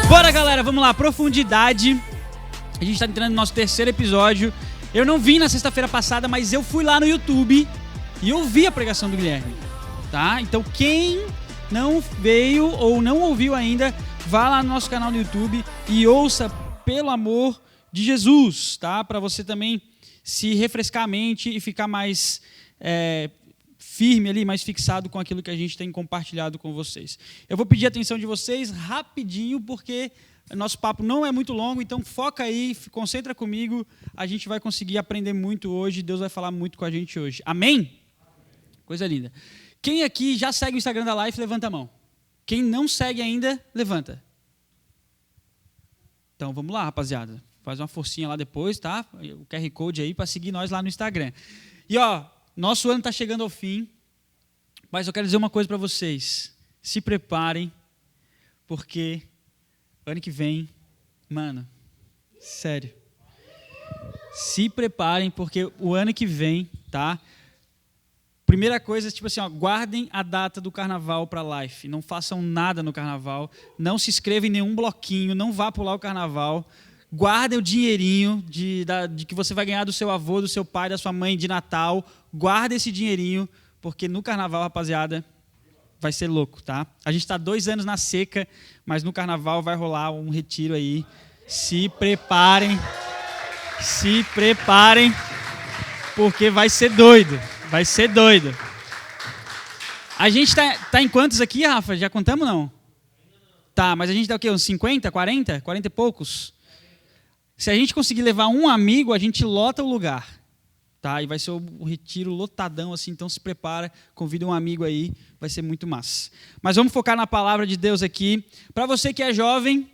Bora, galera, vamos lá, profundidade. A gente está entrando no nosso terceiro episódio. Eu não vim na sexta-feira passada, mas eu fui lá no YouTube e ouvi a pregação do Guilherme, tá? Então quem não veio ou não ouviu ainda, vá lá no nosso canal no YouTube e ouça, pelo amor de Jesus, tá? Para você também se refrescar a mente e ficar mais firme ali, mais fixado com aquilo que a gente tem compartilhado com vocês. Eu vou pedir a atenção de vocês rapidinho, porque nosso papo não é muito longo, então foca aí, concentra comigo, a gente vai conseguir aprender muito hoje, Deus vai falar muito com a gente hoje. Amém? Coisa linda. Quem aqui já segue o Instagram da Life, levanta a mão. Quem não segue ainda, levanta. Então vamos lá, rapaziada. Faz uma forcinha lá depois, tá? O QR Code aí para seguir nós lá no Instagram. E nosso ano está chegando ao fim, mas eu quero dizer uma coisa para vocês. Se preparem, porque ano que vem, mano, sério. Se preparem, porque o ano que vem, tá? Primeira coisa, tipo assim, guardem a data do carnaval para a Life. Não façam nada no carnaval. Não se inscrevam em nenhum bloquinho. Não vá pular o carnaval. Guardem o dinheirinho de que você vai ganhar do seu avô, do seu pai, da sua mãe de Natal. Guardem esse dinheirinho, porque no carnaval, rapaziada, vai ser louco, tá? A gente está 2 anos na seca, mas no carnaval vai rolar um retiro aí. Se preparem, porque vai ser doido. Vai ser doido. A gente tá em quantos aqui, Rafa? Já contamos, não? Tá, mas a gente dá o quê? Uns 50, 40? 40 e poucos? Se a gente conseguir levar um amigo, a gente lota o lugar. Tá? E vai ser um retiro lotadão, assim, então se prepara, convida um amigo aí, vai ser muito massa. Mas vamos focar na palavra de Deus aqui. Para você que é jovem,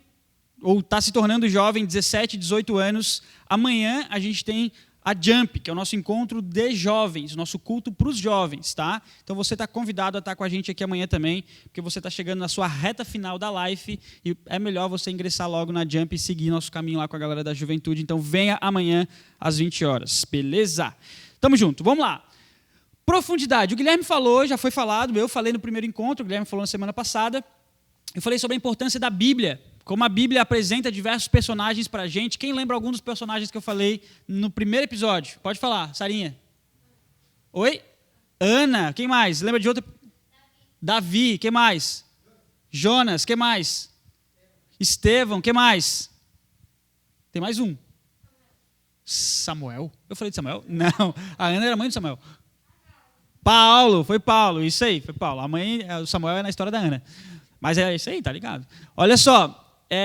ou está se tornando jovem, 17, 18 anos, amanhã a gente tem a Jump, que é o nosso encontro de jovens, o nosso culto para os jovens, tá? Então você está convidado a estar com a gente aqui amanhã também, porque você está chegando na sua reta final da Life e é melhor você ingressar logo na Jump e seguir nosso caminho lá com a galera da juventude. Então venha amanhã às 20 horas, beleza? Tamo junto, vamos lá. Profundidade, o Guilherme falou, já foi falado, eu falei no primeiro encontro, o Guilherme falou na semana passada, eu falei sobre a importância da Bíblia, como a Bíblia apresenta diversos personagens para a gente. Quem lembra algum dos personagens que eu falei no primeiro episódio? Pode falar, Sarinha. Oi? Ana. Quem mais? Lembra de outro? Davi. Quem mais? Jonas. Quem mais? Estevão. Quem mais? Tem mais um. Samuel. Eu falei de Samuel? Não. A Ana era mãe de Samuel. Paulo. Foi Paulo. Isso aí. Foi Paulo. A mãe, o Samuel é na história da Ana. Mas é isso aí, tá ligado? Olha só.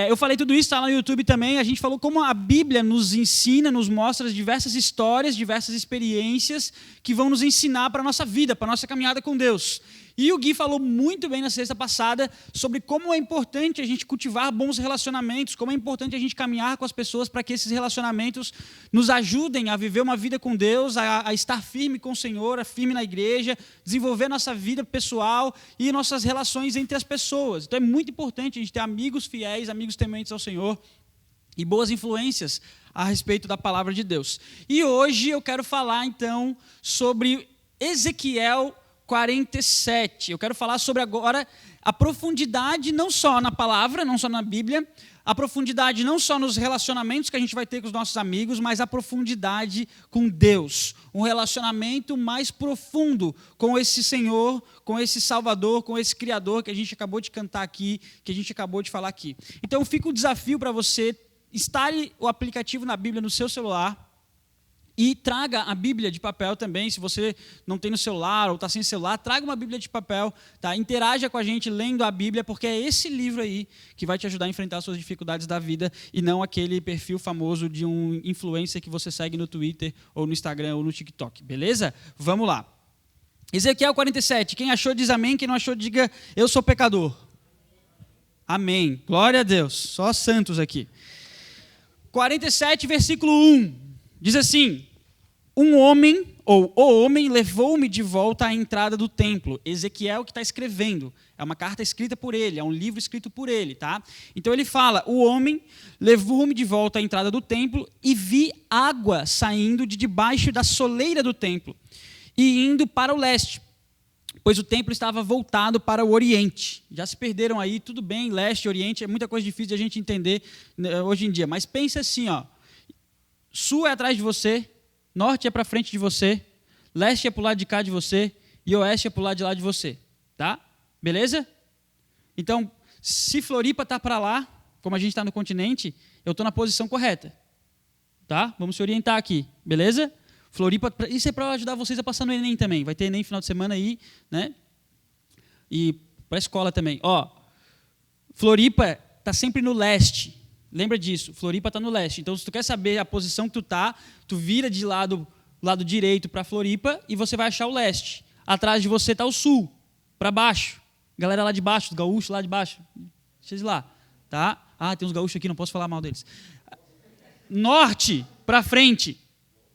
Eu falei tudo isso, está lá no YouTube também, a gente falou como a Bíblia nos ensina, nos mostra diversas histórias, diversas experiências que vão nos ensinar para a nossa vida, para a nossa caminhada com Deus. E o Gui falou muito bem na sexta passada sobre como é importante a gente cultivar bons relacionamentos, como é importante a gente caminhar com as pessoas para que esses relacionamentos nos ajudem a viver uma vida com Deus, a estar firme com o Senhor, firme na igreja, desenvolver nossa vida pessoal e nossas relações entre as pessoas. Então é muito importante a gente ter amigos fiéis, amigos tementes ao Senhor e boas influências a respeito da palavra de Deus. E hoje eu quero falar então sobre Ezequiel 47. Eu quero falar sobre agora a profundidade, não só na palavra, não só na Bíblia, a profundidade não só nos relacionamentos que a gente vai ter com os nossos amigos, mas a profundidade com Deus. Um relacionamento mais profundo com esse Senhor, com esse Salvador, com esse Criador que a gente acabou de cantar aqui, que a gente acabou de falar aqui. Então fica o desafio para você, instale o aplicativo na Bíblia no seu celular, e traga a Bíblia de papel também, se você não tem no celular ou está sem celular, traga uma Bíblia de papel, tá? Interaja com a gente lendo a Bíblia, porque é esse livro aí que vai te ajudar a enfrentar as suas dificuldades da vida e não aquele perfil famoso de um influencer que você segue no Twitter ou no Instagram ou no TikTok, beleza? Vamos lá. Ezequiel 47, quem achou diz amém, quem não achou diga eu sou pecador. Amém, glória a Deus, só santos aqui. 47, versículo 1, diz assim: um homem, ou o homem, levou-me de volta à entrada do templo. Ezequiel que está escrevendo. É uma carta escrita por ele, é um livro escrito por ele, tá? Então ele fala, o homem levou-me de volta à entrada do templo e vi água saindo de debaixo da soleira do templo e indo para o leste. pois o templo estava voltado para o Oriente. Já se perderam aí, tudo bem, leste, Oriente, é muita coisa difícil de a gente entender hoje em dia. Mas pense assim, ó, sul é atrás de você, norte é para frente de você, leste é para o lado de cá de você e oeste é para o lado de lá de você. Tá? Beleza? Então, se Floripa está para lá, como a gente está no continente, eu estou na posição correta. Tá? Vamos se orientar aqui. Beleza? Floripa, isso é para ajudar vocês a passar no Enem também. Vai ter Enem final de semana aí, né? E para a escola também. Ó, Floripa está sempre no leste. Lembra disso? Floripa está no leste. Então, se tu quer saber a posição que tu tá, tu vira de lado direito para Floripa e você vai achar o leste. Atrás de você está o sul, para baixo. Galera lá de baixo, os gaúchos lá de baixo. Deixa eles lá, tá? Ah, tem uns gaúchos aqui, não posso falar mal deles. Norte, para frente.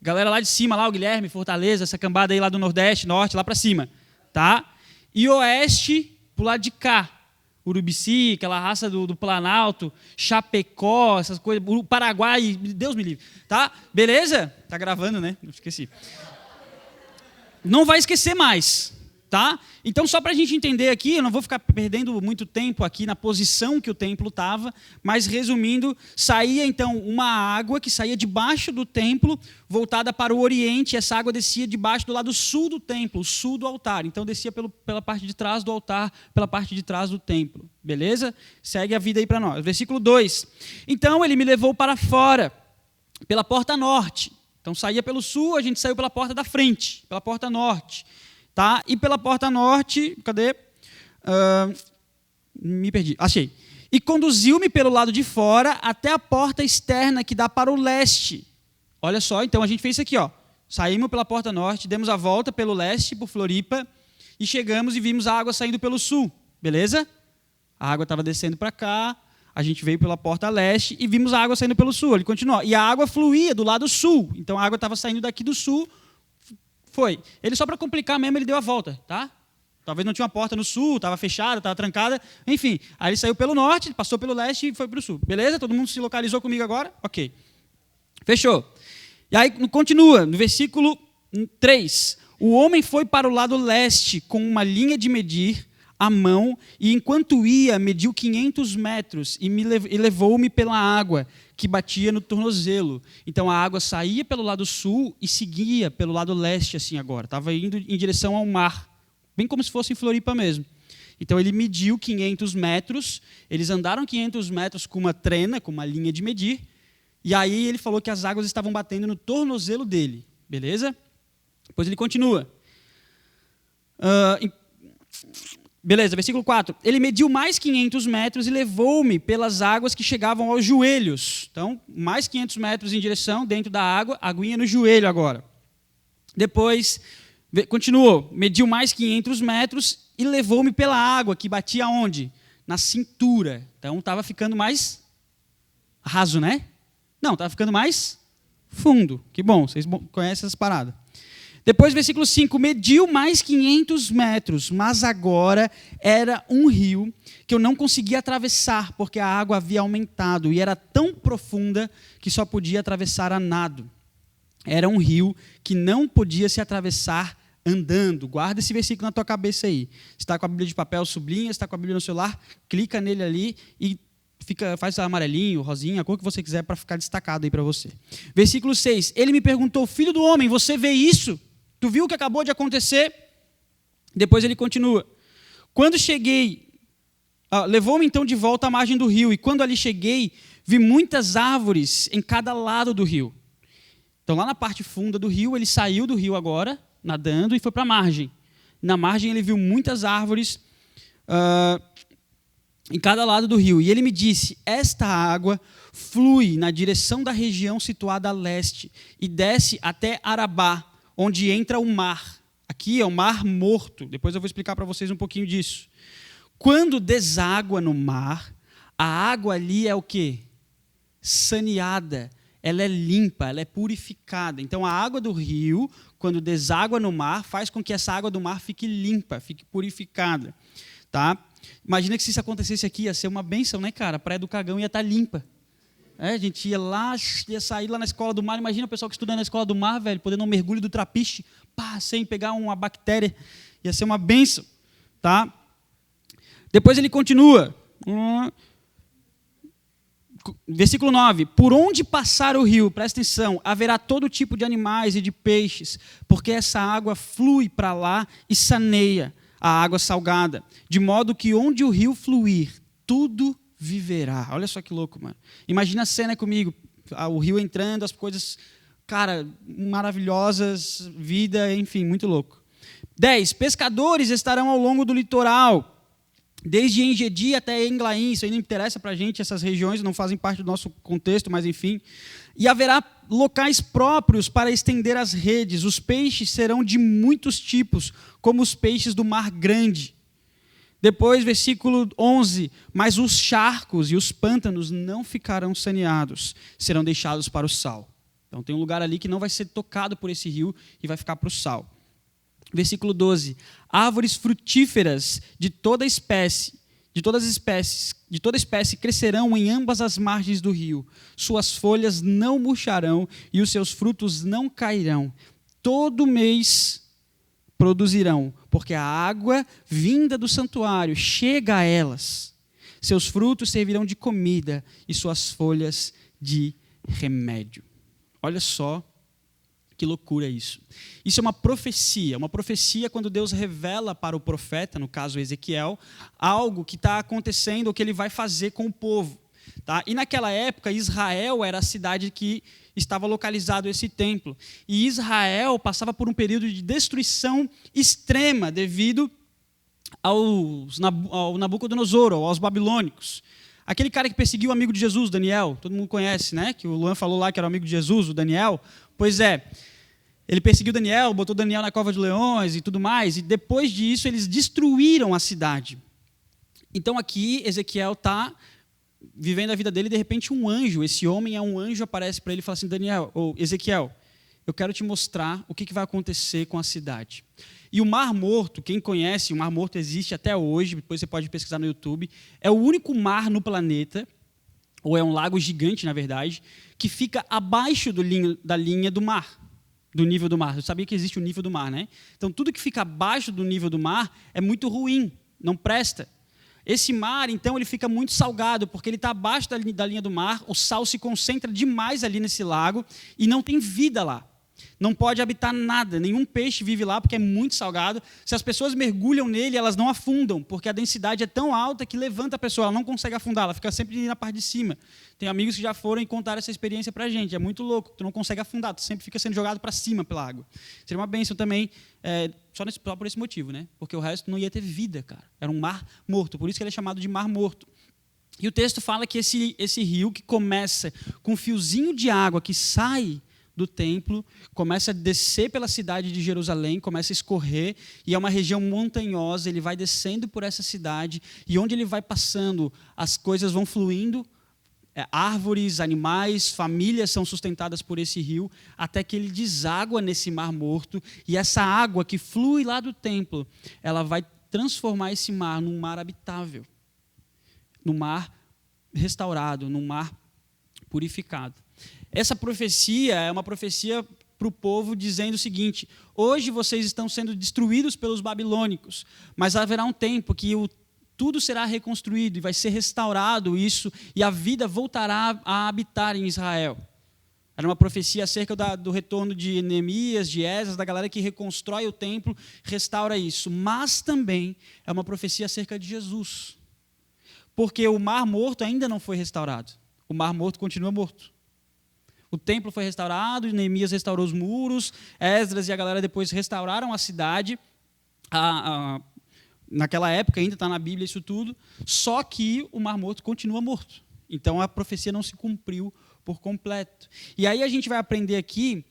Galera lá de cima, lá o Guilherme, Fortaleza, essa cambada aí lá do Nordeste, Norte, lá para cima, tá? E oeste, pro lado de cá. Urubici, aquela raça do Planalto, Chapecó, essas coisas, o Paraguai, Deus me livre, tá? Beleza? Tá gravando, né? Não esqueci. Não vai esquecer mais, tá? Então, só para a gente entender aqui, eu não vou ficar perdendo muito tempo aqui na posição que o templo estava, mas resumindo, saía então uma água que saía debaixo do templo, voltada para o oriente, e essa água descia debaixo do lado sul do templo, sul do altar. Então, descia pela parte de trás do altar, pela parte de trás do templo. Beleza? Segue a vida aí para nós. Versículo 2. Então, ele me levou para fora, pela porta norte. Então, saía pelo sul, a gente saiu pela porta da frente, pela porta norte. Tá? E pela porta norte, cadê? Me perdi, achei. E conduziu-me pelo lado de fora até a porta externa que dá para o leste. Olha só, então a gente fez isso aqui, ó. Saímos pela porta norte, demos a volta pelo leste, por Floripa, e chegamos e vimos a água saindo pelo sul. Beleza? A água estava descendo para cá, a gente veio pela porta leste e vimos a água saindo pelo sul. Ele continuou. E a água fluía do lado sul. Então a água estava saindo daqui do sul. Foi. Ele, só para complicar mesmo, ele deu a volta, tá? Talvez não tinha uma porta no sul, estava fechada, estava trancada, enfim. Aí ele saiu pelo norte, passou pelo leste e foi para o sul. Beleza? Todo mundo se localizou comigo agora? Ok. Fechou. E aí continua, no versículo 3. O homem foi para o lado leste com uma linha de medir à mão, e enquanto ia, mediu 500 metros e levou-me pela água que batia no tornozelo. Então a água saía pelo lado sul e seguia pelo lado leste, assim agora. Estava indo em direção ao mar, bem como se fosse em Floripa mesmo. Então ele mediu 500 metros, eles andaram 500 metros com uma trena, com uma linha de medir, e aí ele falou que as águas estavam batendo no tornozelo dele. Beleza? Depois ele continua. Beleza, versículo 4. Ele mediu mais 500 metros e levou-me pelas águas que chegavam aos joelhos. Então, mais 500 metros em direção, dentro da água, aguinha no joelho agora. Depois, continuou, mediu mais 500 metros e levou-me pela água, que batia onde? Na cintura. Então, estava ficando mais raso, né? Não, estava ficando mais fundo. Que bom, vocês conhecem essas paradas. Depois, versículo 5, mediu mais 500 metros, mas agora era um rio que eu não conseguia atravessar, porque a água havia aumentado e era tão profunda que só podia atravessar a nado. Era um rio que não podia se atravessar andando. Guarda esse versículo na tua cabeça aí. Se está com a Bíblia de papel, sublinha. Se está com a Bíblia no celular, clica nele ali e faz amarelinho, rosinha, a cor que você quiser para ficar destacado aí para você. Versículo 6, ele me perguntou, filho do homem, você vê isso? Tu viu o que acabou de acontecer? Depois ele continua. Quando cheguei, levou-me então de volta à margem do rio, e quando ali cheguei, vi muitas árvores em cada lado do rio. Então, lá na parte funda do rio, ele saiu do rio agora, nadando, e foi para a margem. Na margem ele viu muitas árvores em cada lado do rio. E ele me disse, esta água flui na direção da região situada a leste, e desce até Arabá, onde entra o mar. Aqui é o mar morto. Depois eu vou explicar para vocês um pouquinho disso. Quando deságua no mar, a água ali é o quê? Saneada. Ela é limpa, ela é purificada. Então a água do rio, quando deságua no mar, faz com que essa água do mar fique limpa, fique purificada. Tá? Imagina que se isso acontecesse aqui, ia ser uma bênção, né, cara? A Praia do Cagão ia estar limpa. A gente ia lá, ia sair lá na escola do mar. Imagina o pessoal que estuda na escola do mar, velho, podendo um mergulho do trapiche, sem pegar uma bactéria. Ia ser uma bênção, tá? Depois ele continua. Versículo 9. Por onde passar o rio, presta atenção, haverá todo tipo de animais e de peixes, porque essa água flui para lá e saneia a água salgada, de modo que onde o rio fluir, tudo viverá. Olha só que louco, mano. Imagina a cena comigo, o rio entrando, as coisas, cara, maravilhosas, vida, enfim, muito louco. 10. Pescadores estarão ao longo do litoral, desde Engedi até Englaim. Isso aí não interessa para a gente, essas regiões não fazem parte do nosso contexto, mas enfim. E haverá locais próprios para estender as redes. Os peixes serão de muitos tipos, como os peixes do mar grande. Depois, versículo 11. Mas os charcos e os pântanos não ficarão saneados, serão deixados para o sal. Então tem um lugar ali que não vai ser tocado por esse rio e vai ficar para o sal. Versículo 12. Árvores frutíferas de toda espécie crescerão em ambas as margens do rio. Suas folhas não murcharão e os seus frutos não cairão. Todo mês produzirão, porque a água vinda do santuário chega a elas. Seus frutos servirão de comida e suas folhas de remédio. Olha só que loucura isso. Isso é uma profecia quando Deus revela para o profeta, no caso Ezequiel, algo que está acontecendo ou que ele vai fazer com o povo. Tá? E naquela época, Israel era a cidade que estava localizado esse templo. E Israel passava por um período de destruição extrema devido ao Nabucodonosor, aos babilônicos. Aquele cara que perseguiu o amigo de Jesus, Daniel, todo mundo conhece, né? Que o Luan falou lá que era o amigo de Jesus, o Daniel. Pois é, ele perseguiu Daniel, botou Daniel na cova de leões e tudo mais, e depois disso eles destruíram a cidade. Então aqui Ezequiel está vivendo a vida dele e de repente um anjo, esse homem é um anjo, aparece para ele e fala assim, Ezequiel, eu quero te mostrar o que vai acontecer com a cidade. E o Mar Morto, quem conhece, o Mar Morto existe até hoje, depois você pode pesquisar no YouTube, é o único mar no planeta, ou é um lago gigante, na verdade, que fica abaixo da linha do mar, do nível do mar. Eu sabia que existe o nível do mar, né? Então, tudo que fica abaixo do nível do mar é muito ruim, não presta. Esse mar, então, ele fica muito salgado, porque ele está abaixo da linha do mar, o sal se concentra demais ali nesse lago e não tem vida lá. Não pode habitar nada, nenhum peixe vive lá porque é muito salgado. Se as pessoas mergulham nele, elas não afundam, porque a densidade é tão alta que levanta a pessoa, ela não consegue afundar, ela fica sempre na parte de cima. Tem amigos que já foram e contaram essa experiência para a gente, é muito louco, tu não consegue afundar, tu sempre fica sendo jogado para cima pela água. Seria uma bênção também, só por esse motivo, né? Porque o resto não ia ter vida, cara. Era um mar morto, por isso que ele é chamado de mar morto. E o texto fala que esse rio que começa com um fiozinho de água que sai do templo, começa a descer pela cidade de Jerusalém, começa a escorrer, e é uma região montanhosa, ele vai descendo por essa cidade, e onde ele vai passando, as coisas vão fluindo, árvores, animais, famílias são sustentadas por esse rio, até que ele deságua nesse mar morto, e essa água que flui lá do templo, ela vai transformar esse mar num mar habitável, num mar restaurado, num mar purificado. Essa profecia é uma profecia para o povo dizendo o seguinte: hoje vocês estão sendo destruídos pelos babilônicos, mas haverá um tempo que tudo será reconstruído e vai ser restaurado isso, e a vida voltará a habitar em Israel. Era uma profecia acerca do retorno de Neemias, de Esdras, da galera que reconstrói o templo, restaura isso. Mas também é uma profecia acerca de Jesus, porque o Mar Morto ainda não foi restaurado. O Mar Morto continua morto. O templo foi restaurado, Neemias restaurou os muros, Esdras e a galera depois restauraram a cidade. Naquela época, ainda está na Bíblia isso tudo, só que o Mar Morto continua morto. Então, a profecia não se cumpriu por completo. E aí a gente vai aprender aqui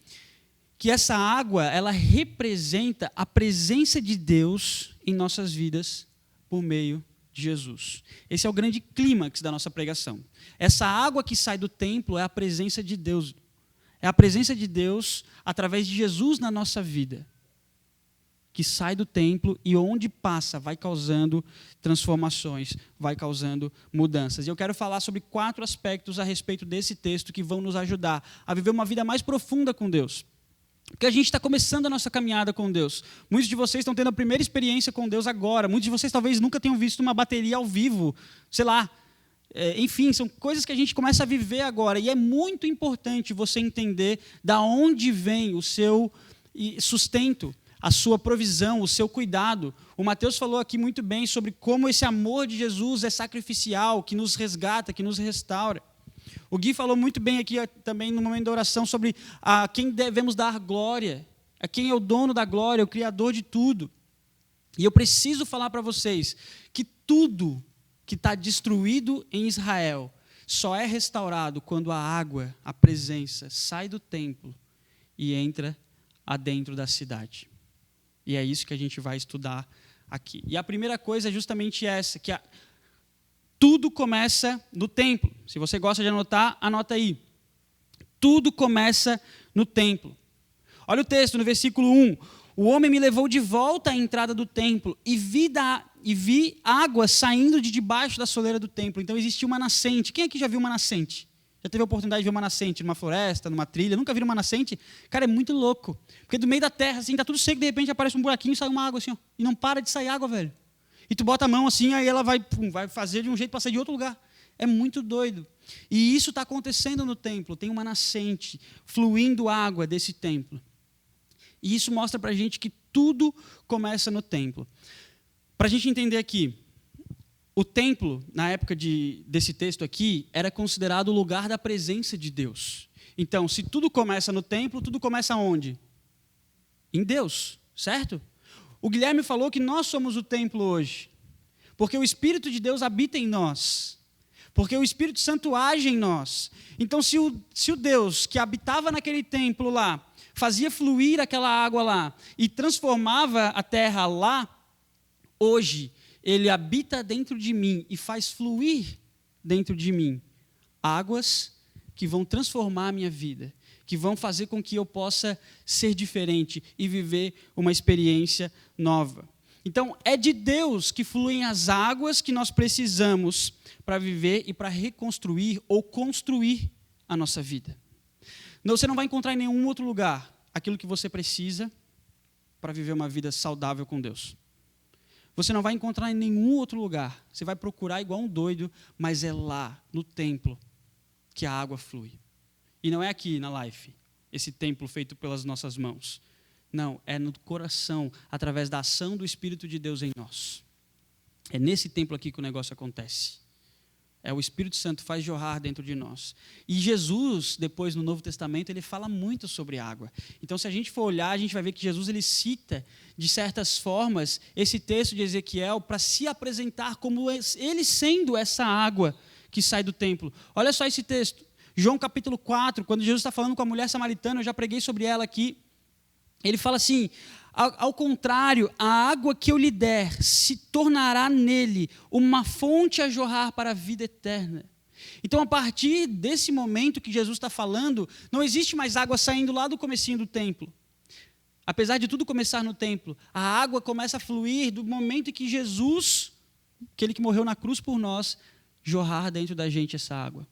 que essa água, ela representa a presença de Deus em nossas vidas por meio de Jesus. Esse é o grande clímax da nossa pregação. Essa água que sai do templo é a presença de Deus. É a presença de Deus através de Jesus na nossa vida, que sai do templo e onde passa vai causando transformações, vai causando mudanças. E eu quero falar sobre 4 aspectos a respeito desse texto que vão nos ajudar a viver uma vida mais profunda com Deus. Porque a gente está começando a nossa caminhada com Deus. Muitos de vocês estão tendo a primeira experiência com Deus agora. Muitos de vocês talvez nunca tenham visto uma bateria ao vivo. Sei lá. Enfim, são coisas que a gente começa a viver agora. E é muito importante você entender da onde vem o seu sustento, a sua provisão, o seu cuidado. O Mateus falou aqui muito bem sobre como esse amor de Jesus é sacrificial, que nos resgata, que nos restaura. O Gui falou muito bem aqui também no momento da oração sobre a quem devemos dar glória, a quem é o dono da glória, o Criador de tudo. E eu preciso falar para vocês que tudo que está destruído em Israel só é restaurado quando a água, a presença, sai do templo e entra adentro da cidade. E é isso que a gente vai estudar aqui. E a primeira coisa é justamente essa, que tudo começa no templo. Se você gosta de anotar, anota aí. Tudo começa no templo. Olha o texto no versículo 1. O homem me levou de volta à entrada do templo e vi água saindo de debaixo da soleira do templo. Então existia uma nascente. Quem aqui já viu uma nascente? Já teve a oportunidade de ver uma nascente numa floresta, numa trilha? Nunca viram uma nascente? Cara, é muito louco. Porque do meio da terra, assim, tá tudo seco, de repente aparece um buraquinho e sai uma água assim, ó. E não para de sair água, velho. E tu bota a mão assim, aí ela vai fazer de um jeito para sair de outro lugar. É muito doido. E isso está acontecendo no templo. Tem uma nascente fluindo água desse templo. E isso mostra para a gente que tudo começa no templo. Para a gente entender aqui, o templo, na época desse texto aqui, era considerado o lugar da presença de Deus. Então, se tudo começa no templo, tudo começa onde? Em Deus, certo? O Guilherme falou que nós somos o templo hoje, porque o Espírito de Deus habita em nós, porque o Espírito Santo age em nós. Então, se o Deus que habitava naquele templo lá, fazia fluir aquela água lá e transformava a terra lá, hoje Ele habita dentro de mim e faz fluir dentro de mim águas que vão transformar a minha vida, que vão fazer com que eu possa ser diferente e viver uma experiência nova. Então, é de Deus que fluem as águas que nós precisamos para viver e para reconstruir ou construir a nossa vida. Você não vai encontrar em nenhum outro lugar aquilo que você precisa para viver uma vida saudável com Deus. Você não vai encontrar em nenhum outro lugar. Você vai procurar igual um doido, mas é lá, no templo, que a água flui. E não é aqui na Life, esse templo feito pelas nossas mãos. Não, é no coração, através da ação do Espírito de Deus em nós. É nesse templo aqui que o negócio acontece. O Espírito Santo faz jorrar dentro de nós. E Jesus, depois no Novo Testamento, ele fala muito sobre água. Então, se a gente for olhar, a gente vai ver que Jesus ele cita, de certas formas, esse texto de Ezequiel para se apresentar como ele sendo essa água que sai do templo. Olha só esse texto. João capítulo 4, quando Jesus está falando com a mulher samaritana, eu já preguei sobre ela aqui. Ele fala assim: ao contrário, a água que eu lhe der se tornará nele uma fonte a jorrar para a vida eterna. Então, a partir desse momento que Jesus está falando, não existe mais água saindo lá do comecinho do templo. Apesar de tudo começar no templo, a água começa a fluir do momento em que Jesus, aquele que morreu na cruz por nós, jorrar dentro da gente essa água.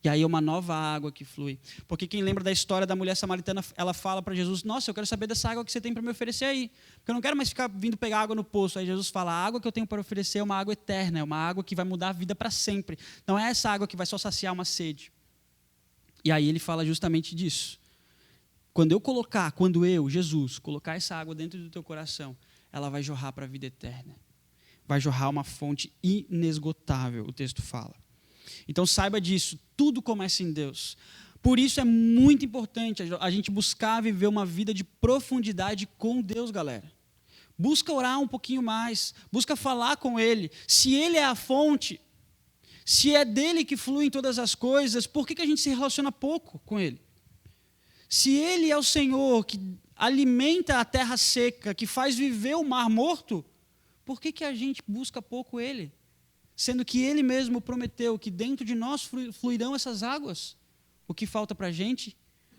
E aí é uma nova água que flui. Porque quem lembra da história da mulher samaritana, ela fala para Jesus: nossa, eu quero saber dessa água que você tem para me oferecer aí. Porque eu não quero mais ficar vindo pegar água no poço. Aí Jesus fala: a água que eu tenho para oferecer é uma água eterna, é uma água que vai mudar a vida para sempre. Não é essa água que vai só saciar uma sede. E aí ele fala justamente disso. Quando eu, Jesus, colocar essa água dentro do teu coração, ela vai jorrar para a vida eterna. Vai jorrar uma fonte inesgotável, o texto fala. Então saiba disso, tudo começa em Deus. Por isso é muito importante a gente buscar viver uma vida de profundidade com Deus, galera. Busca orar um pouquinho mais, busca falar com Ele. Se Ele é a fonte, se é dele que fluem todas as coisas, por que a gente se relaciona pouco com Ele? Se Ele é o Senhor que alimenta a terra seca, que faz viver o mar morto, por que a gente busca pouco Ele? Sendo que Ele mesmo prometeu que dentro de nós fluirão essas águas. O que falta para a gente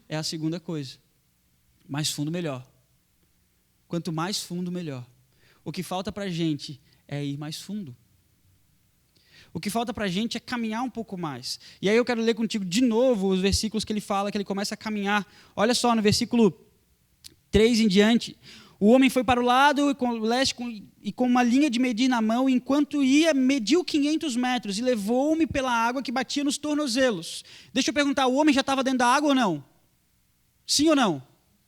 é a segunda coisa. Mais fundo, melhor. Quanto mais fundo, melhor. O que falta para a gente é ir mais fundo. O que falta para a gente é caminhar um pouco mais. E aí eu quero ler contigo de novo os versículos que ele fala, que ele começa a caminhar. Olha só, no versículo 3 em diante. O homem foi para o lado e com o leste e com uma linha de medir na mão, e enquanto ia, mediu 500 metros e levou-me pela água que batia nos tornozelos. Deixa eu perguntar, o homem já estava dentro da água ou não? Sim ou não?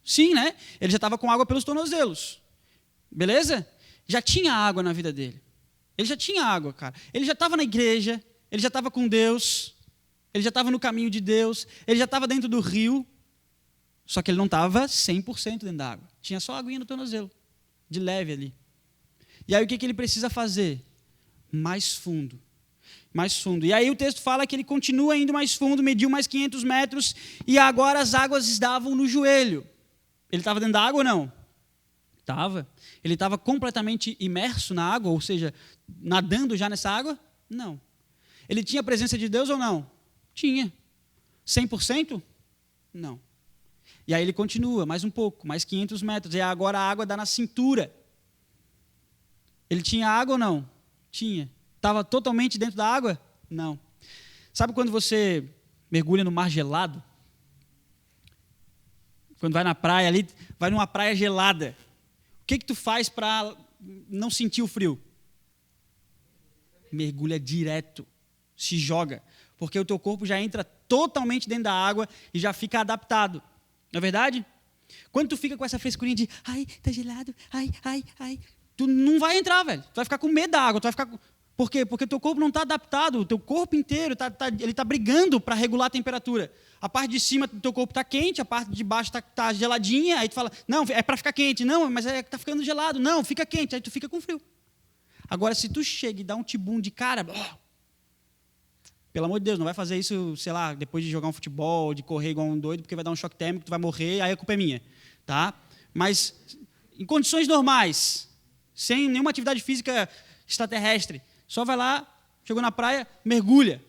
Sim, né? Ele já estava com água pelos tornozelos. Beleza? Já tinha água na vida dele. Ele já tinha água, cara. Ele já estava na igreja, ele já estava com Deus, ele já estava no caminho de Deus, ele já estava dentro do rio, só que ele não estava 100% dentro da água. Tinha só a aguinha no tornozelo, de leve ali. E aí o que ele precisa fazer? Mais fundo. Mais fundo. E aí o texto fala que ele continua indo mais fundo, mediu mais 500 metros, e agora as águas davam no joelho. Ele estava dentro da água ou não? Estava. Ele estava completamente imerso na água, ou seja, nadando já nessa água? Não. Ele tinha a presença de Deus ou não? Tinha. 100%? Não. E aí ele continua, mais um pouco, mais 500 metros, e agora a água dá na cintura. Ele tinha água ou não? Tinha. Estava totalmente dentro da água? Não. Sabe quando você mergulha no mar gelado? Quando vai na praia ali, vai numa praia gelada. O que tu faz para não sentir o frio? Mergulha direto, se joga, porque o teu corpo já entra totalmente dentro da água e já fica adaptado. Não é verdade? Quando tu fica com essa frescurinha de, ai, tá gelado, ai, tu não vai entrar, velho. Tu vai ficar com medo da água, tu vai ficar com... Por quê? Porque o teu corpo não está adaptado, o teu corpo inteiro ele está brigando para regular a temperatura. A parte de cima do teu corpo está quente, a parte de baixo está geladinha, aí tu fala, não, é para ficar quente, não, mas está ficando gelado, não, fica quente, aí tu fica com frio. Agora, se tu chega e dá um tibum de cara, pelo amor de Deus, não vai fazer isso, sei lá, depois de jogar um futebol, de correr igual um doido, porque vai dar um choque térmico, tu vai morrer, aí a culpa é minha, tá? Mas, em condições normais, sem nenhuma atividade física extraterrestre, só vai lá, chegou na praia, mergulha.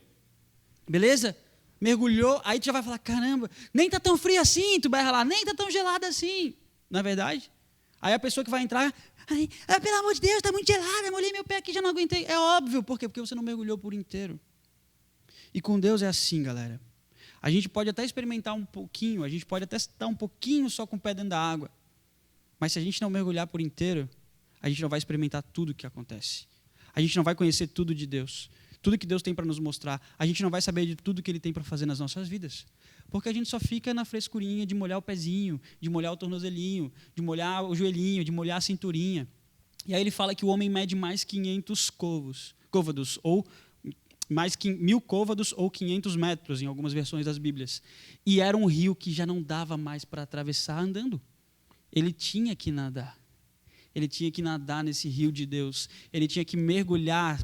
Beleza? Mergulhou, aí tu já vai falar, caramba, nem está tão frio assim, tu berra lá, nem está tão gelado assim. Não é verdade? Aí a pessoa que vai entrar, pelo amor de Deus, está muito gelado, eu molhei meu pé aqui, já não aguentei. É óbvio, por quê? Porque você não mergulhou por inteiro. E com Deus é assim, galera. A gente pode até experimentar um pouquinho, a gente pode até estar um pouquinho só com o pé dentro da água. Mas se a gente não mergulhar por inteiro, a gente não vai experimentar tudo o que acontece. A gente não vai conhecer tudo de Deus, tudo que Deus tem para nos mostrar. A gente não vai saber de tudo que Ele tem para fazer nas nossas vidas. Porque a gente só fica na frescurinha de molhar o pezinho, de molhar o tornozelinho, de molhar o joelhinho, de molhar a cinturinha. E aí ele fala que o homem mede mais 500 côvados, ou mais 1.000 côvados, ou 500 metros, em algumas versões das Bíblias. E era um rio que já não dava mais para atravessar andando. Ele tinha que nadar. Ele tinha que nadar nesse rio de Deus. Ele tinha que mergulhar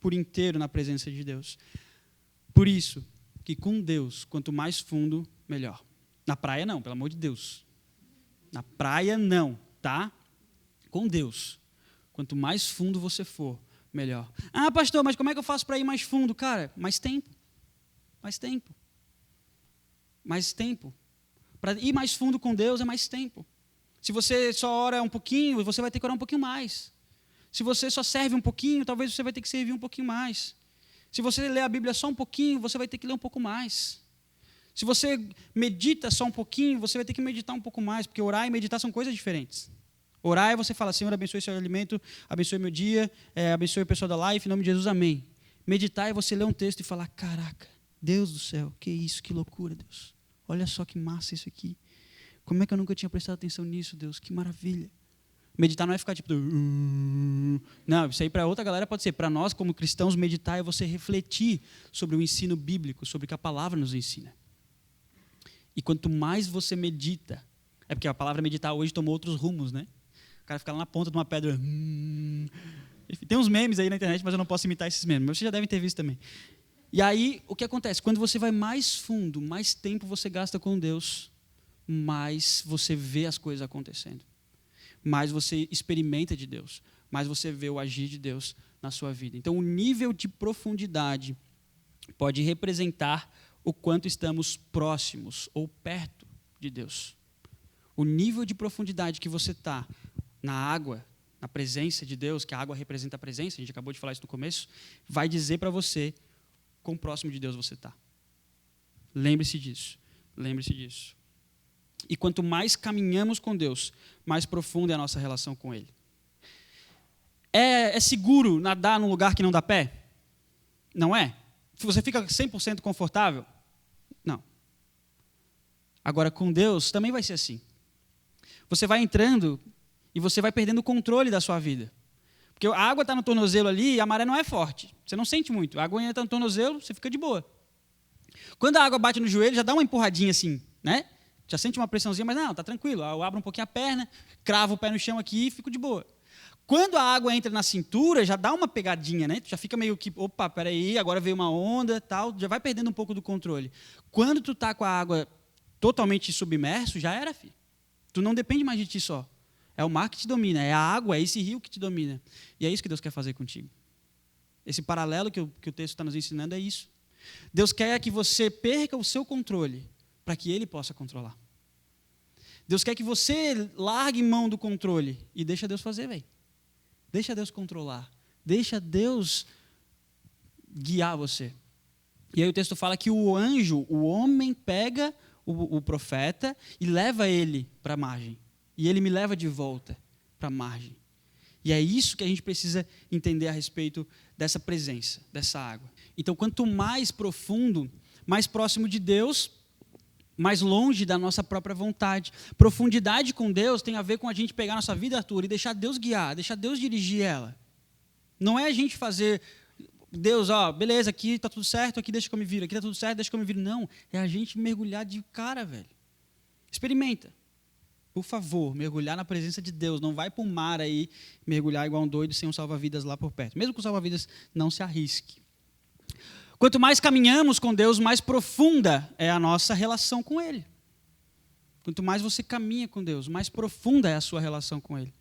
por inteiro na presença de Deus. Por isso, que com Deus, quanto mais fundo, melhor. Na praia não, pelo amor de Deus. Na praia não, tá? Com Deus, quanto mais fundo você for, melhor. Ah, pastor, mas como é que eu faço para ir mais fundo? Cara, mais tempo. Mais tempo. Mais tempo. Para ir mais fundo com Deus é mais tempo. Se você só ora um pouquinho, você vai ter que orar um pouquinho mais. Se você só serve um pouquinho, talvez você vai ter que servir um pouquinho mais. Se você lê a Bíblia só um pouquinho, você vai ter que ler um pouco mais. Se você medita só um pouquinho, você vai ter que meditar um pouco mais, porque orar e meditar são coisas diferentes. Orar é você falar, Senhor, abençoe seu alimento, abençoe meu dia, abençoe o pessoal da Life, em nome de Jesus, amém. Meditar é você ler um texto e falar, caraca, Deus do céu, que isso, que loucura, Deus. Olha só que massa isso aqui. Como é que eu nunca tinha prestado atenção nisso, Deus? Que maravilha. Meditar não é ficar tipo... Não, isso aí para outra galera pode ser. Para nós, como cristãos, meditar é você refletir sobre o ensino bíblico, sobre o que a palavra nos ensina. E quanto mais você medita... É porque a palavra meditar hoje tomou outros rumos, né? O cara fica lá na ponta de uma pedra... Enfim, tem uns memes aí na internet, mas eu não posso imitar esses memes. Mas vocês já devem ter visto também. E aí, o que acontece? Quando você vai mais fundo, mais tempo você gasta com Deus... mais você vê as coisas acontecendo, mais você experimenta de Deus, mais você vê o agir de Deus na sua vida. Então, o nível de profundidade pode representar o quanto estamos próximos ou perto de Deus. O nível de profundidade que você está na água, na presença de Deus, que a água representa a presença, a gente acabou de falar isso no começo, vai dizer para você quão próximo de Deus você está. Lembre-se disso. Lembre-se disso. E quanto mais caminhamos com Deus, mais profunda é a nossa relação com Ele. É seguro nadar num lugar que não dá pé? Não é? Você fica 100% confortável? Não. Agora, com Deus, também vai ser assim. Você vai entrando e você vai perdendo o controle da sua vida. Porque a água está no tornozelo ali e a maré não é forte. Você não sente muito. A água entra no tornozelo, você fica de boa. Quando a água bate no joelho, já dá uma empurradinha assim, né? Já sente uma pressãozinha, mas não, está tranquilo. Eu abro um pouquinho a perna, cravo o pé no chão aqui e fico de boa. Quando a água entra na cintura, já dá uma pegadinha, né? Já fica meio que, opa, peraí, agora veio uma onda, tal, já vai perdendo um pouco do controle. Quando tu tá com a água totalmente submerso, já era, filho. Tu não depende mais de ti só. É o mar que te domina, é a água, é esse rio que te domina. E é isso que Deus quer fazer contigo. Esse paralelo que o texto está nos ensinando é isso. Deus quer que você perca o seu controle para que Ele possa controlar. Deus quer que você largue mão do controle e deixa Deus fazer, velho. Deixa Deus controlar. Deixa Deus guiar você. E aí o texto fala que o anjo, o homem, pega o profeta e leva ele para a margem. E ele me leva de volta para a margem. E é isso que a gente precisa entender a respeito dessa presença, dessa água. Então, quanto mais profundo, mais próximo de Deus, mais longe da nossa própria vontade. Profundidade com Deus tem a ver com a gente pegar a nossa vida, Arthur, e deixar Deus guiar, deixar Deus dirigir ela. Não é a gente fazer, Deus, ó, beleza, aqui está tudo certo, aqui deixa que eu me viro, aqui está tudo certo, deixa que eu me viro. Não, é a gente mergulhar de cara, velho. Experimenta. Por favor, mergulhar na presença de Deus. Não vai para o mar aí, mergulhar igual um doido sem um salva-vidas lá por perto. Mesmo com o salva-vidas, não se arrisque. Quanto mais caminhamos com Deus, mais profunda é a nossa relação com Ele. Quanto mais você caminha com Deus, mais profunda é a sua relação com Ele.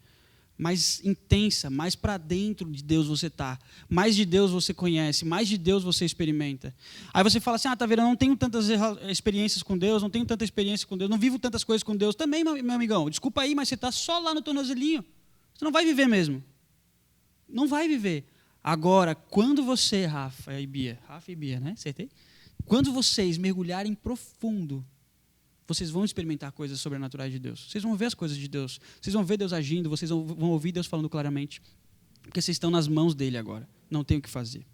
Mais intensa, mais para dentro de Deus você está. Mais de Deus você conhece, mais de Deus você experimenta. Aí você fala assim, tá vendo, eu não tenho tantas experiências com Deus, não tenho tanta experiência com Deus, não vivo tantas coisas com Deus. Também, meu amigão, desculpa aí, mas você está só lá no tornozelinho. Você não vai viver mesmo. Não vai viver. Agora, quando você, Rafa e Bia, né? Acertei? Quando vocês mergulharem profundo, vocês vão experimentar coisas sobrenaturais de Deus. Vocês vão ver as coisas de Deus. Vocês vão ver Deus agindo, vocês vão ouvir Deus falando claramente. Porque vocês estão nas mãos dele agora. Não tem o que fazer.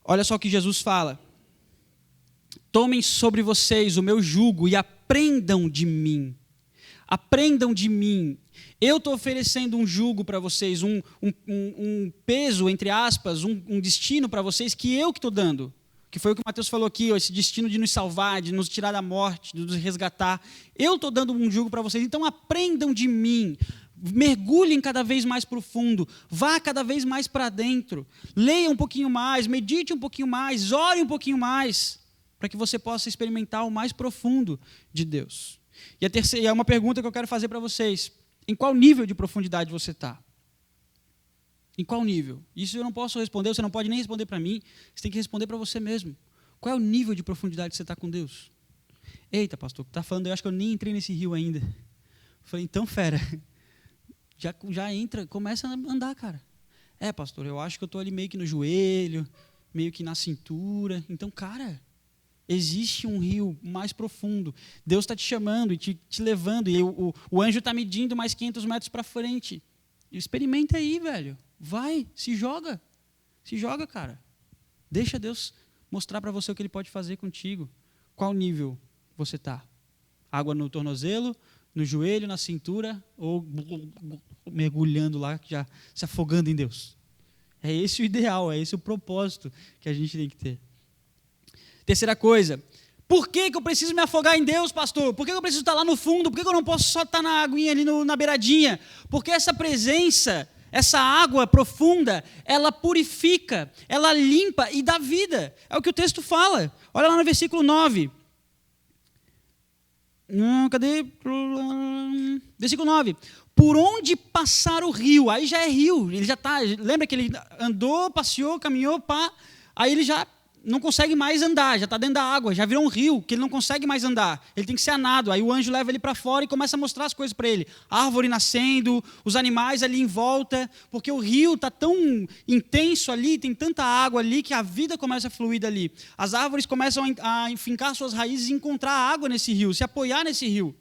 Olha só o que Jesus fala. Tomem sobre vocês o meu jugo e aprendam de mim. Aprendam de mim. Eu estou oferecendo um jugo para vocês, um peso, entre aspas, um destino para vocês que eu que estou dando. Que foi o que o Mateus falou aqui, ó, esse destino de nos salvar, de nos tirar da morte, de nos resgatar. Eu estou dando um jugo para vocês, então aprendam de mim. Mergulhem cada vez mais profundo, vá cada vez mais para dentro. Leia um pouquinho mais, medite um pouquinho mais, ore um pouquinho mais, para que você possa experimentar o mais profundo de Deus. E a terceira, é uma pergunta que eu quero fazer para vocês. Em qual nível de profundidade você está? Em qual nível? Isso eu não posso responder, você não pode nem responder para mim, você tem que responder para você mesmo. Qual é o nível de profundidade que você está com Deus? Eita, pastor, o que está falando? Eu acho que eu nem entrei nesse rio ainda. Eu falei, então, fera, já entra, começa a andar, cara. Pastor, eu acho que eu estou ali meio que no joelho, meio que na cintura. Então, cara, existe um rio mais profundo. Deus está te chamando e te levando, e o anjo está medindo mais 500 metros para frente. Experimenta aí, velho. Vai, se joga. Se joga, cara. Deixa Deus mostrar para você o que Ele pode fazer contigo. Qual nível você está? Água no tornozelo, no joelho, na cintura, ou mergulhando lá, já se afogando em Deus? É esse o ideal, é esse o propósito que a gente tem que ter. Terceira coisa. Por que eu preciso me afogar em Deus, pastor? Por que eu preciso estar lá no fundo? Por que eu não posso só estar na aguinha ali na beiradinha? Porque essa presença, essa água profunda, ela purifica, ela limpa e dá vida. É o que o texto fala. Olha lá no versículo 9. Cadê? Versículo 9. Por onde passar o rio? Aí já é rio. Ele já está. Lembra que ele andou, passeou, caminhou, aí ele já não consegue mais andar, já está dentro da água, já virou um rio, que ele não consegue mais andar, ele tem que ser a nado. Aí o anjo leva ele para fora e começa a mostrar as coisas para ele, árvore nascendo, os animais ali em volta, porque o rio está tão intenso ali, tem tanta água ali, que a vida começa a fluir dali. As árvores começam a fincar suas raízes e encontrar água nesse rio, se apoiar nesse rio.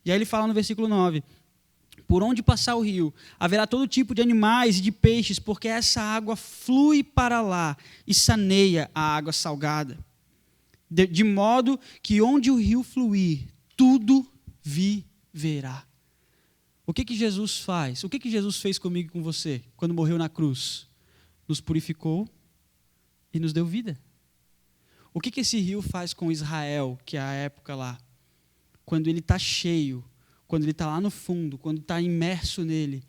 E aí ele fala no versículo 9: por onde passar o rio, haverá todo tipo de animais e de peixes, porque essa água flui para lá e saneia a água salgada. De modo que onde o rio fluir, tudo viverá. O que Jesus faz? O que Jesus fez comigo e com você quando morreu na cruz? Nos purificou e nos deu vida. O que esse rio faz com Israel, que é a época lá? Quando ele está cheio, quando ele está lá no fundo, quando está imerso nele,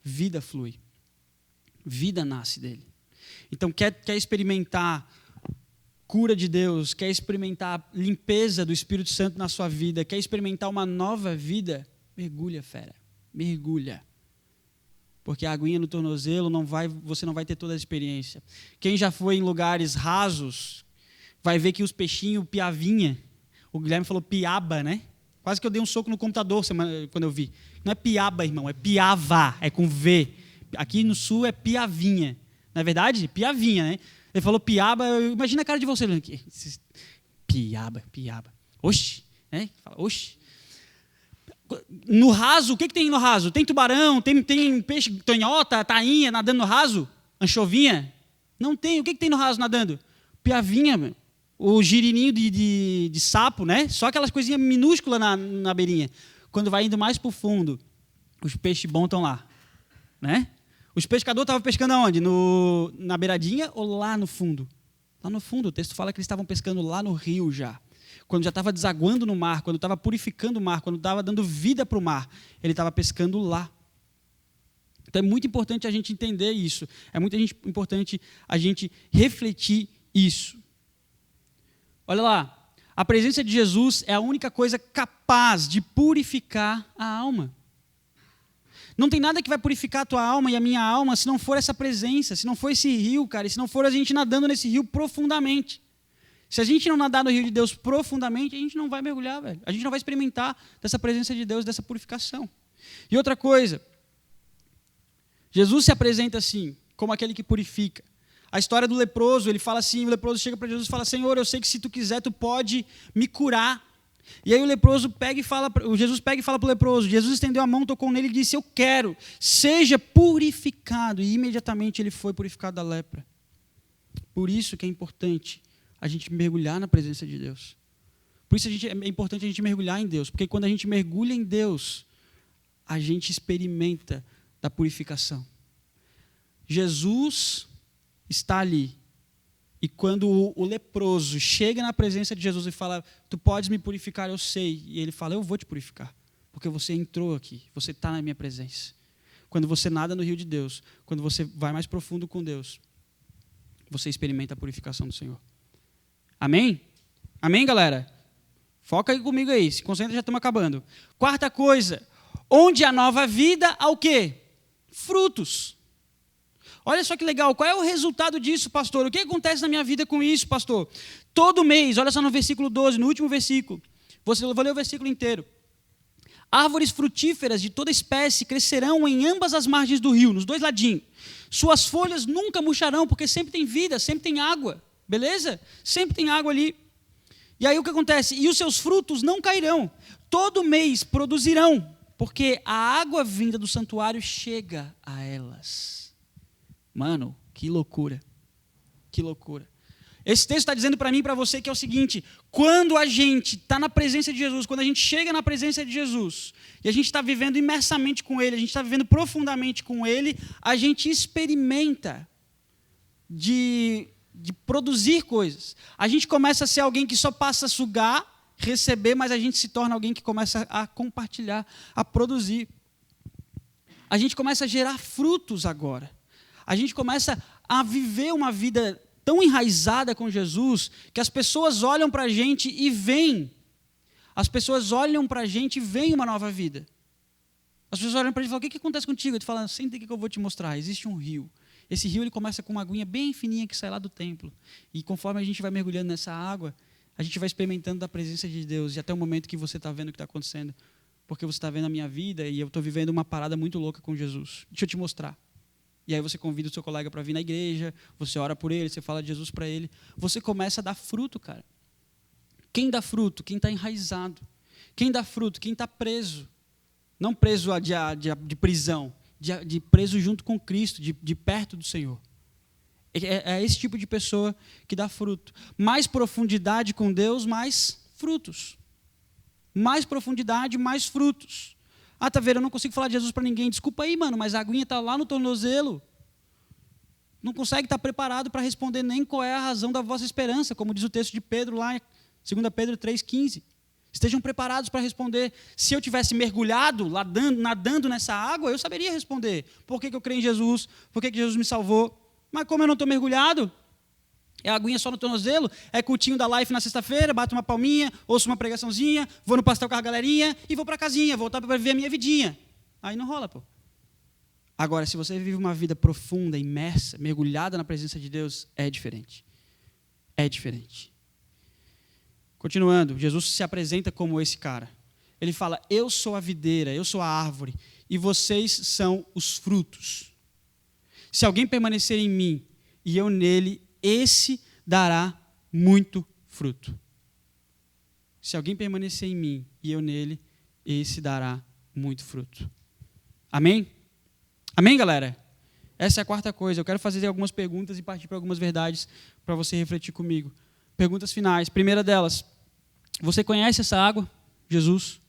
vida flui. Vida nasce dele. Então, quer experimentar cura de Deus, quer experimentar limpeza do Espírito Santo na sua vida, quer experimentar uma nova vida, mergulha, fera. Mergulha. Porque a aguinha no tornozelo, você não vai ter toda a experiência. Quem já foi em lugares rasos, vai ver que os peixinhos, piavinha, o Guilherme falou piaba, né? Quase que eu dei um soco no computador quando eu vi. Não é piaba, irmão, é piava, é com V. Aqui no sul é piavinha. Na verdade, piavinha, né? Ele falou piaba, imagina a cara de você olhando aqui. Piaba. Oxi, né? Fala, oxi. No raso, o que tem no raso? Tem tubarão, tem peixe, tonhota, tainha nadando no raso? Anchovinha? Não tem. O que tem no raso nadando? Piavinha, meu. O girininho de sapo, né? Só aquelas coisinhas minúsculas na beirinha. Quando vai indo mais para o fundo, os peixes bons estão lá, né? Os pescadores estavam pescando aonde? Na beiradinha ou lá no fundo? Lá no fundo, o texto fala que eles estavam pescando lá no rio já. Quando já estava desaguando no mar, quando estava purificando o mar, quando estava dando vida para o mar, ele estava pescando lá. Então é muito importante a gente entender isso. É muito importante a gente refletir isso. Olha lá, a presença de Jesus é a única coisa capaz de purificar a alma. Não tem nada que vai purificar a tua alma e a minha alma se não for essa presença, se não for esse rio, cara, e se não for a gente nadando nesse rio profundamente. Se a gente não nadar no rio de Deus profundamente, a gente não vai mergulhar, velho. A gente não vai experimentar dessa presença de Deus, dessa purificação. E outra coisa, Jesus se apresenta assim, como aquele que purifica. A história do leproso, ele fala assim, o leproso chega para Jesus e fala: Senhor, eu sei que se tu quiser, tu pode me curar. E aí o leproso Jesus pega e fala para o leproso, Jesus estendeu a mão, tocou nele e disse: eu quero, seja purificado. E imediatamente ele foi purificado da lepra. Por isso que é importante a gente mergulhar na presença de Deus. Por isso é importante a gente mergulhar em Deus, porque quando a gente mergulha em Deus, a gente experimenta da purificação. Jesus está ali. E quando o leproso chega na presença de Jesus e fala: tu podes me purificar, eu sei. E ele fala: eu vou te purificar, porque você entrou aqui, você está na minha presença. Quando você nada no rio de Deus, quando você vai mais profundo com Deus, você experimenta a purificação do Senhor. Amém? Amém, galera? Foca aí comigo aí, se concentra, já estamos acabando. Quarta coisa, onde há nova vida, há o quê? Frutos. Olha só que legal, qual é o resultado disso, pastor? O que acontece na minha vida com isso, pastor? Todo mês, olha só no versículo 12, no último versículo. Eu vou ler o versículo inteiro. Árvores frutíferas de toda espécie crescerão em ambas as margens do rio, nos dois ladinhos. Suas folhas nunca murcharão, porque sempre tem vida, sempre tem água. Beleza? Sempre tem água ali. E aí o que acontece? E os seus frutos não cairão. Todo mês produzirão, porque a água vinda do santuário chega a elas. Mano, que loucura. Que loucura. Esse texto está dizendo para mim e para você que é o seguinte: quando a gente está na presença de Jesus, quando a gente chega na presença de Jesus, e a gente está vivendo imersamente com Ele, a gente está vivendo profundamente com Ele, a gente experimenta de produzir coisas. A gente começa a ser alguém que só passa a sugar, receber, mas a gente se torna alguém que começa a compartilhar, a produzir. A gente começa a gerar frutos agora. A gente começa a viver uma vida tão enraizada com Jesus que as pessoas olham para a gente e veem. As pessoas olham para a gente e veem uma nova vida. As pessoas olham para a gente e falam: o que acontece contigo? Eu te falo: senta aqui que eu vou te mostrar. Existe um rio. Esse rio ele começa com uma aguinha bem fininha que sai lá do templo. E conforme a gente vai mergulhando nessa água, a gente vai experimentando da presença de Deus. E até o momento que você está vendo o que está acontecendo. Porque você está vendo a minha vida e eu estou vivendo uma parada muito louca com Jesus. Deixa eu te mostrar. E aí você convida o seu colega para vir na igreja, você ora por ele, você fala de Jesus para ele. Você começa a dar fruto, cara. Quem dá fruto? Quem está enraizado. Quem dá fruto? Quem está preso. Não preso de prisão, de preso junto com Cristo, de perto do Senhor. É esse tipo de pessoa que dá fruto. Mais profundidade com Deus, mais frutos. Mais profundidade, mais frutos. Ah, tá vendo? Eu não consigo falar de Jesus para ninguém. Desculpa aí, mano, mas a aguinha está lá no tornozelo. Não consegue estar preparado para responder nem qual é a razão da vossa esperança, como diz o texto de Pedro lá, 2 Pedro 3,15. Estejam preparados para responder. Se eu tivesse mergulhado, nadando nessa água, eu saberia responder. Por que eu creio em Jesus? Por que Jesus me salvou? Mas como eu não estou mergulhado, é a aguinha só no tornozelo, é cultinho da Life na sexta-feira, bato uma palminha, ouço uma pregaçãozinha, vou no pastel com a galerinha e vou para casinha, voltar para viver a minha vidinha. Aí não rola, pô. Agora, se você vive uma vida profunda, imersa, mergulhada na presença de Deus, é diferente. É diferente. Continuando, Jesus se apresenta como esse cara. Ele fala, eu sou a videira, eu sou a árvore, e vocês são os frutos. Se alguém permanecer em mim e eu nele, esse dará muito fruto. Se alguém permanecer em mim e eu nele, esse dará muito fruto. Amém? Amém, galera? Essa é a quarta coisa. Eu quero fazer algumas perguntas e partir para algumas verdades para você refletir comigo. Perguntas finais. Primeira delas, você conhece essa água, Jesus?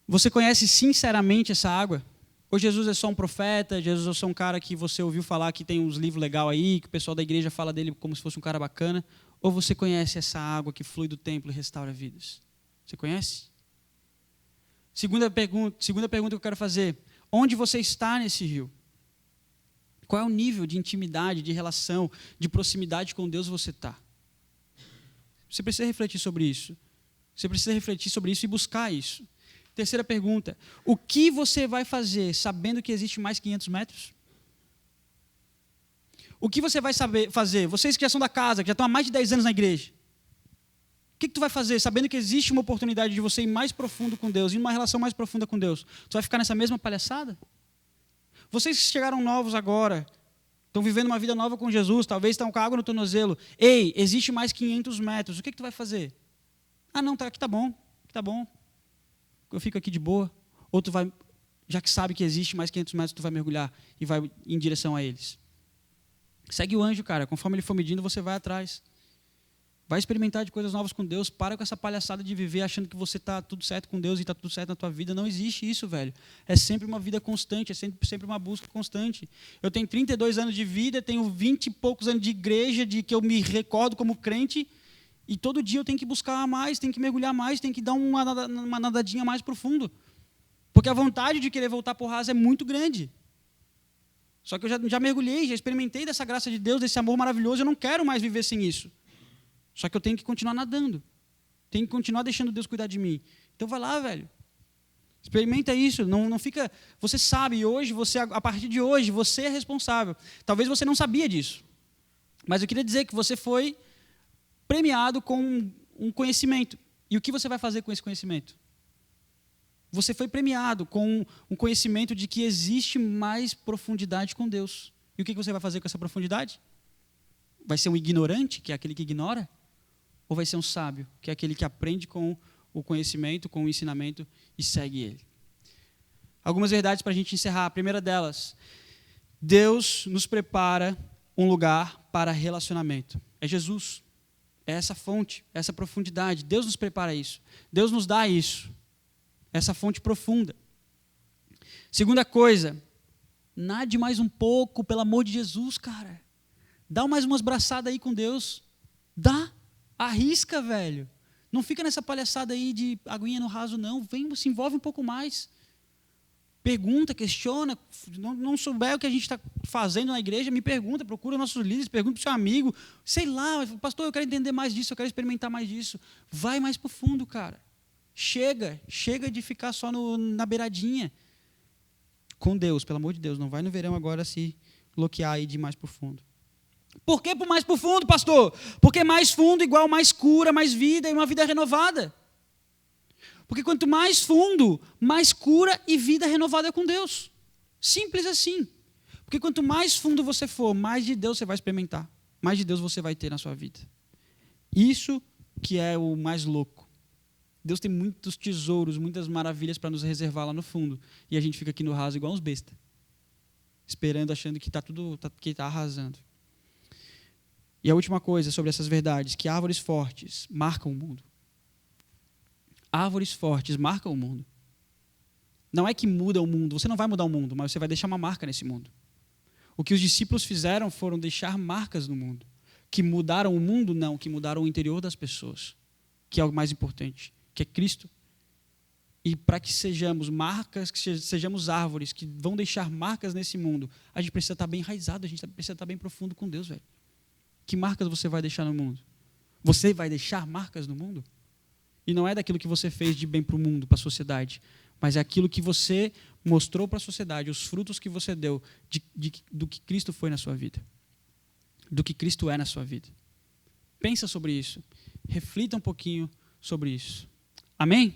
Você conhece sinceramente essa água? Ou Jesus é só um profeta, Jesus é só um cara que você ouviu falar que tem uns livros legais aí, que o pessoal da igreja fala dele como se fosse um cara bacana? Ou você conhece essa água que flui do templo e restaura vidas? Você conhece? Segunda pergunta que eu quero fazer. Onde você está nesse rio? Qual é o nível de intimidade, de relação, de proximidade com Deus você está? Você precisa refletir sobre isso. Você precisa refletir sobre isso e buscar isso. Terceira pergunta. O que você vai fazer sabendo que existe mais 500 metros? O que você vai fazer? Vocês que já são da casa, que já estão há mais de 10 anos na igreja. O que tu vai fazer sabendo que existe uma oportunidade de você ir mais profundo com Deus, ir numa relação mais profunda com Deus? Tu vai ficar nessa mesma palhaçada? Vocês que chegaram novos agora, estão vivendo uma vida nova com Jesus, talvez estão com água no tornozelo. Ei, existe mais 500 metros. O que tu vai fazer? Ah, não, tá, aqui tá bom. Eu fico aqui de boa. Ou tu vai, já que sabe que existe mais 500 metros, tu vai mergulhar e vai em direção a eles. Segue o anjo, cara. Conforme ele for medindo, você vai atrás. Vai experimentar de coisas novas com Deus. Para com essa palhaçada de viver achando que você está tudo certo com Deus e está tudo certo na tua vida. Não existe isso, velho. É sempre uma vida constante, é sempre uma busca constante. Eu tenho 32 anos de vida, tenho 20 e poucos anos de igreja, de que eu me recordo como crente, e todo dia eu tenho que buscar mais, tenho que mergulhar mais, tenho que dar uma nadadinha mais profundo. Porque a vontade de querer voltar para o raso é muito grande. Só que eu já mergulhei, já experimentei dessa graça de Deus, desse amor maravilhoso, eu não quero mais viver sem isso. Só que eu tenho que continuar nadando. Tenho que continuar deixando Deus cuidar de mim. Então vai lá, velho. Experimenta isso. Não fica. Você sabe, hoje, a partir de hoje, você é responsável. Talvez você não sabia disso. Mas eu queria dizer que você foi premiado com um conhecimento. E o que você vai fazer com esse conhecimento? Você foi premiado com um conhecimento de que existe mais profundidade com Deus. E o que você vai fazer com essa profundidade? Vai ser um ignorante, que é aquele que ignora? Ou vai ser um sábio, que é aquele que aprende com o conhecimento, com o ensinamento e segue ele? Algumas verdades para a gente encerrar. A primeira delas, Deus nos prepara um lugar para relacionamento. É Jesus. É essa fonte, essa profundidade. Deus nos prepara isso. Deus nos dá isso. Essa fonte profunda. Segunda coisa, nade mais um pouco, pelo amor de Jesus, cara. Dá mais umas braçadas aí com Deus. Dá. Arrisca, velho. Não fica nessa palhaçada aí de aguinha no raso, não. Vem, se envolve um pouco mais. Pergunta, questiona. Não souber o que a gente está fazendo na igreja, me pergunta, procura nossos líderes, pergunta para o seu amigo. Sei lá, pastor, eu quero entender mais disso, eu quero experimentar mais disso. Vai mais para o fundo, cara. Chega de ficar só na beiradinha. Com Deus, pelo amor de Deus, não vai no verão agora se bloquear aí de mais para o fundo. Por que mais para o fundo, pastor? Porque mais fundo igual mais cura, mais vida e uma vida renovada. Porque quanto mais fundo, mais cura e vida renovada com Deus. Simples assim. Porque quanto mais fundo você for, mais de Deus você vai experimentar. Mais de Deus você vai ter na sua vida. Isso que é o mais louco. Deus tem muitos tesouros, muitas maravilhas para nos reservar lá no fundo. E a gente fica aqui no raso igual uns bestas. Esperando, achando que está arrasando. E a última coisa sobre essas verdades, que árvores fortes marcam o mundo. Árvores fortes marcam o mundo. Não é que muda o mundo, você não vai mudar o mundo, mas você vai deixar uma marca nesse mundo. O que os discípulos fizeram foram deixar marcas no mundo. Que mudaram o mundo? Não, que mudaram o interior das pessoas, que é o mais importante, que é Cristo. E para que sejamos marcas, que sejamos árvores que vão deixar marcas nesse mundo, a gente precisa estar bem enraizado, a gente precisa estar bem profundo com Deus, velho. Que marcas você vai deixar no mundo? Você vai deixar marcas no mundo? E não é daquilo que você fez de bem para o mundo, para a sociedade, mas é aquilo que você mostrou para a sociedade, os frutos que você deu do que Cristo foi na sua vida, do que Cristo é na sua vida. Pensa sobre isso, reflita um pouquinho sobre isso. Amém?